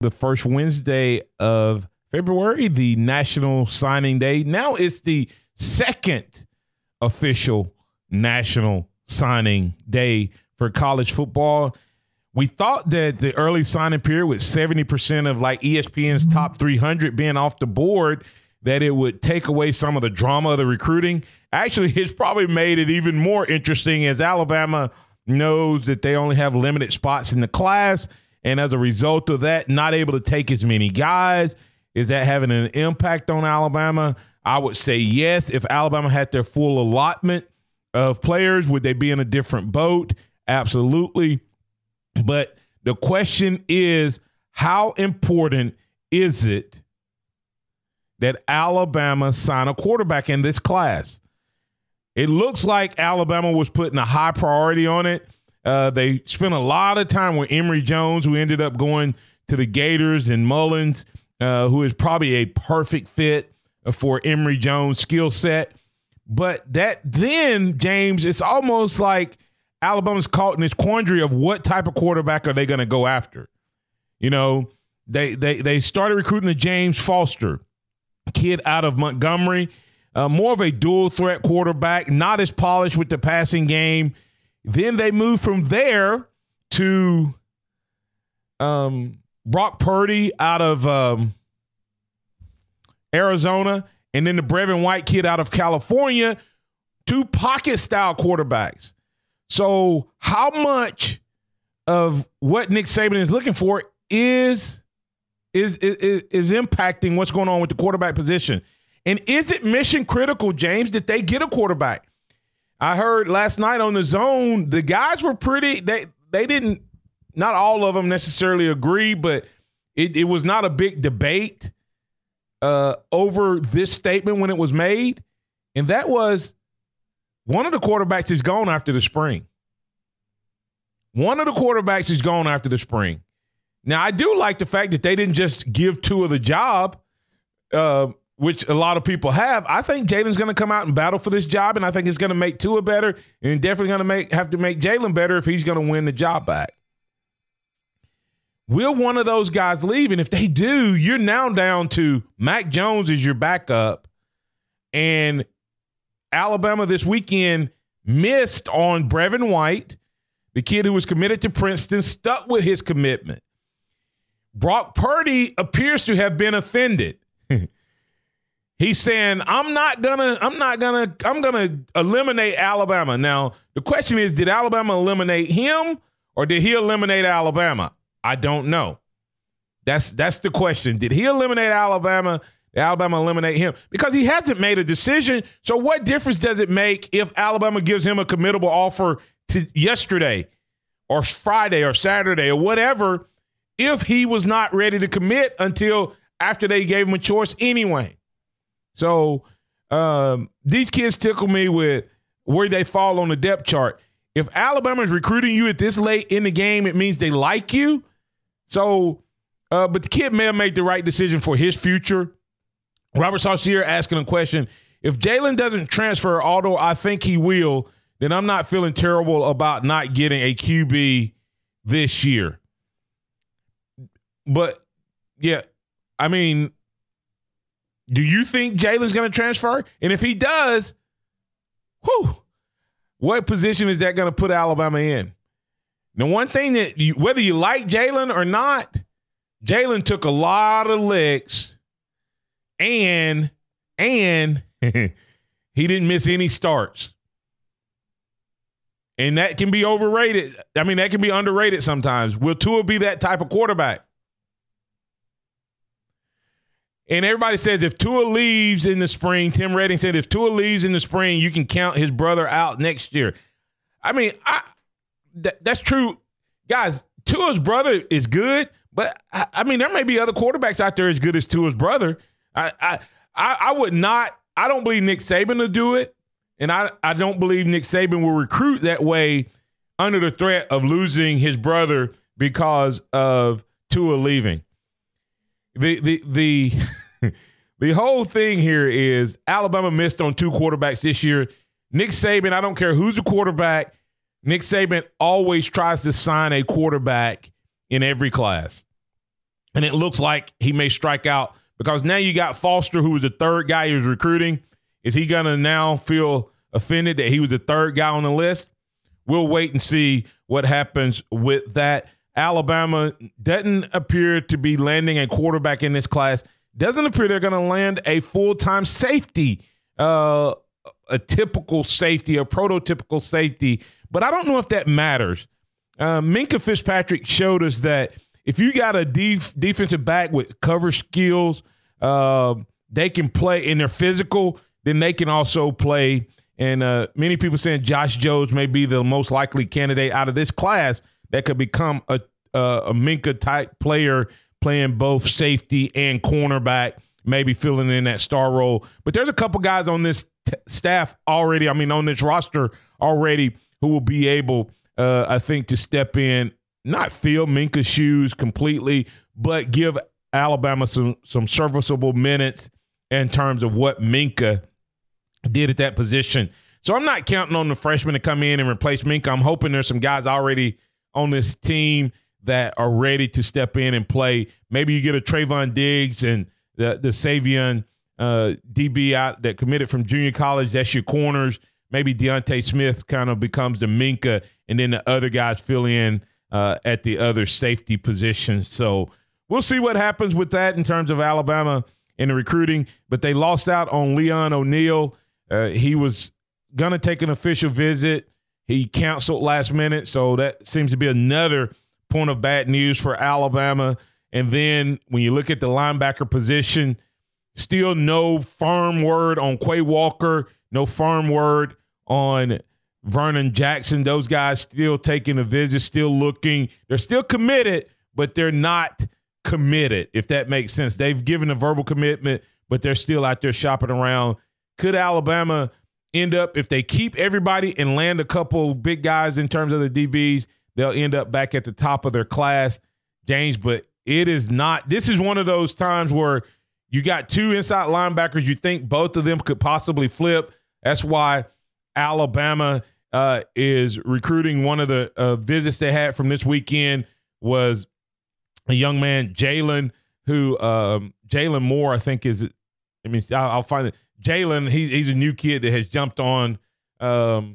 the first Wednesday of February, the National Signing Day. Now it's the second official National Signing Day for college football. We thought that the early signing period with 70% of like ESPN's top 300 being off the board, that it would take away some of the drama of the recruiting. Actually, it's probably made it even more interesting as Alabama knows that they only have limited spots in the class. And as a result of that, not able to take as many guys. Is that having an impact on Alabama? I would say yes. If Alabama had their full allotment of players, would they be in a different boat? Absolutely. But the question is, how important is it that Alabama sign a quarterback in this class? It looks like Alabama was putting a high priority on it. They spent a lot of time with Emory Jones, who ended up going to the Gators, and Mullins, who is probably a perfect fit for Emory Jones' skill set. But that then, James, it's almost like Alabama's caught in this quandary of what type of quarterback are they going to go after. You know, they started recruiting a James Foster, kid out of Montgomery, more of a dual threat quarterback, not as polished with the passing game. Then they moved from there to Brock Purdy out of Arizona, and then the Brevin White kid out of California, two pocket-style quarterbacks. So how much of what Nick Saban is looking for is impacting what's going on with the quarterback position? And is it mission critical, James, that they get a quarterback? I heard last night on the Zone, the guys were pretty, they didn't, not all of them necessarily agree, but it was not a big debate over this statement when it was made. And that was, one of the quarterbacks is gone after the spring. One of the quarterbacks is gone after the spring. Now, I do like the fact that they didn't just give Tua the job, which a lot of people have. I think Jalen's going to come out and battle for this job, and I think it's going to make Tua better, and definitely going to have to make Jalen better if he's going to win the job back. Will one of those guys leave? And if they do, you're now down to Mac Jones as your backup, and Alabama this weekend missed on Brevin White, the kid who was committed to Princeton, stuck with his commitment. Brock Purdy appears to have been offended. He's saying, I'm gonna eliminate Alabama. Now, the question is, did Alabama eliminate him or did he eliminate Alabama? I don't know. That's the question. Did he eliminate Alabama? Did Alabama eliminate him? Because he hasn't made a decision. So what difference does it make if Alabama gives him a committable offer to yesterday or Friday or Saturday or whatever, if he was not ready to commit until after they gave him a choice anyway? So these kids tickle me with where they fall on the depth chart. If Alabama is recruiting you at this late in the game, it means they like you. So, but the kid may have made the right decision for his future. Robert Saucier asking a question. If Jalen doesn't transfer, although I think he will, then I'm not feeling terrible about not getting a QB this year. But, yeah, I mean, do you think Jalen's going to transfer? And if he does, what position is that going to put Alabama in? Now, one thing that whether you like Jalen or not, Jalen took a lot of licks and he didn't miss any starts. And that can be overrated. I mean, that can be underrated sometimes. Will Tua be that type of quarterback? And everybody says if Tua leaves in the spring, Tim Redding said if Tua leaves in the spring, you can count his brother out next year. I mean, that's true. Guys, Tua's brother is good, but I mean, there may be other quarterbacks out there as good as Tua's brother. I would not – I don't believe Nick Saban will do it, and I don't believe Nick Saban will recruit that way under the threat of losing his brother because of Tua leaving. The whole thing here is Alabama missed on two quarterbacks this year. Nick Saban, I don't care who's the quarterback, Nick Saban always tries to sign a quarterback in every class. And it looks like he may strike out because now you got Foster, who was the third guy he was recruiting. Is he going to now feel offended that he was the third guy on the list? We'll wait and see what happens with that. Alabama doesn't appear to be landing a quarterback in this class. Doesn't appear they're going to land a full-time safety, a typical safety, a prototypical safety. But I don't know if that matters. Minkah Fitzpatrick showed us that if you got a defensive back with cover skills, they can play and they're physical, then they can also play. And many people saying Josh Jones may be the most likely candidate out of this class that could become a Minkah-type player playing both safety and cornerback, maybe filling in that star role. But there's a couple guys on this staff already, on this roster already, who will be able, I think, to step in, not fill Minkah's shoes completely, but give Alabama some serviceable minutes in terms of what Minkah did at that position. So I'm not counting on the freshmen to come in and replace Minkah. I'm hoping there's some guys already on this team that are ready to step in and play. Maybe you get a Trayvon Diggs and the Savion DB out that committed from junior college. That's your corners. Maybe Deontay Smith kind of becomes the Minkah, and then the other guys fill in at the other safety positions. So we'll see what happens with that in terms of Alabama in the recruiting. But they lost out on Leon O'Neal. He was going to take an official visit. He canceled last minute, so that seems to be another point of bad news for Alabama. And then when you look at the linebacker position, still no firm word on Quay Walker, no firm word on Vernon Jackson. Those guys still taking a visit, still looking. They're still committed, but they're not committed, if that makes sense. They've given a verbal commitment, but they're still out there shopping around. Could Alabama end up, if they keep everybody and land a couple big guys in terms of the DBs, they'll end up back at the top of their class, James? But it is not. This is one of those times where you got two inside linebackers. You think both of them could possibly flip. That's why Alabama is recruiting. One of the visits they had from this weekend was a young man, Jalen, who Jalen Moore, I think is, I'll find it. Jalen, he's a new kid that has jumped on the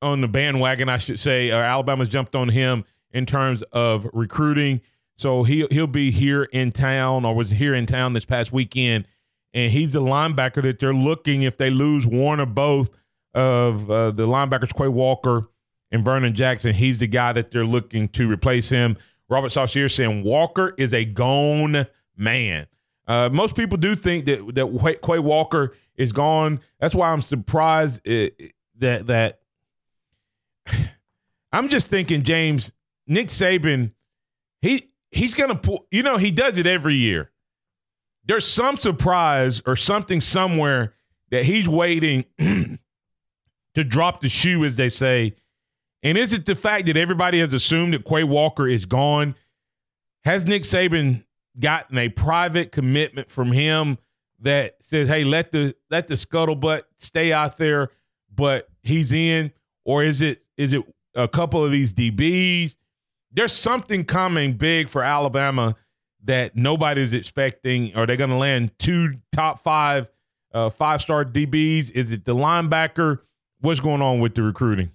bandwagon, I should say. Alabama's jumped on him in terms of recruiting. So he'll be here in town, or was here in town this past weekend, and he's the linebacker that they're looking, if they lose one or both of the linebackers, Quay Walker and Vernon Jackson, he's the guy that they're looking to replace him. Robert Saucier saying Walker is a gone man. Most people do think that Quay Walker is gone. That's why I'm surprised that I'm just thinking, James, Nick Saban, he's going to pull, he does it every year. There's some surprise or something somewhere that he's waiting to drop the shoe, as they say. And is it the fact that everybody has assumed that Quay Walker is gone? Has Nick Saban gotten a private commitment from him that says, hey, let the scuttlebutt stay out there, but he's in? Or is it a couple of these DBs? There's something coming big for Alabama that nobody's expecting. Are they going to land two top five five-star DBs? Is it the linebacker? What's going on with the recruiting?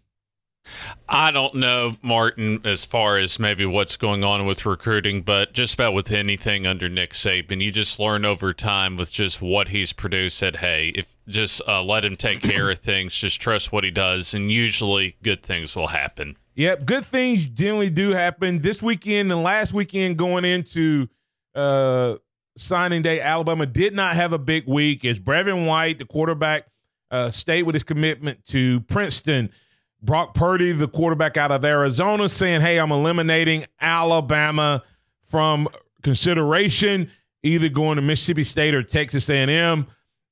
I don't know, Martin, as far as maybe what's going on with recruiting, but just about with anything under Nick Saban, you just learn over time with just what he's produced that, hey, if just let him take care of things, just trust what he does, and usually good things will happen. Yep, good things generally do happen. This weekend and last weekend going into signing day, Alabama did not have a big week as Brevin White, the quarterback, stayed with his commitment to Princeton. Brock Purdy, the quarterback out of Arizona, saying, hey, I'm eliminating Alabama from consideration, either going to Mississippi State or Texas A&M.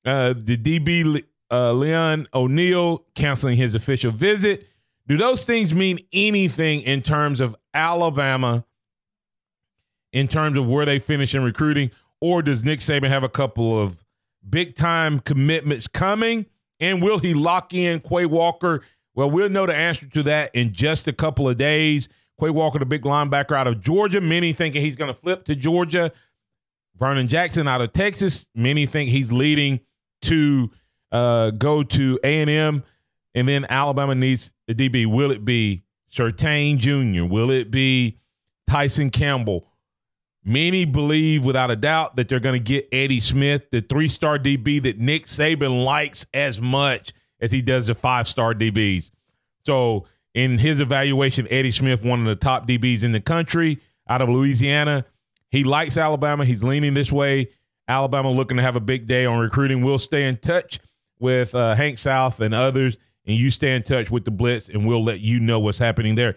The DB, Leon O'Neal, canceling his official visit. Do those things mean anything in terms of Alabama, in terms of where they finish in recruiting? Or does Nick Saban have a couple of big-time commitments coming? And will he lock in Quay Walker? Well, we'll know the answer to that in just a couple of days. Quay Walker, the big linebacker out of Georgia. Many thinking he's going to flip to Georgia. Vernon Jackson out of Texas. Many think he's leading to go to A&M. And then Alabama needs a DB. Will it be Surtain Jr.? Will it be Tyson Campbell? Many believe without a doubt that they're going to get Eddie Smith, the 3-star DB that Nick Saban likes as much as he does the 5-star DBs. So in his evaluation, Eddie Smith, one of the top DBs in the country out of Louisiana. He likes Alabama. He's leaning this way. Alabama looking to have a big day on recruiting. We'll stay in touch with Hank South and others, and you stay in touch with the Blitz, and we'll let you know what's happening there.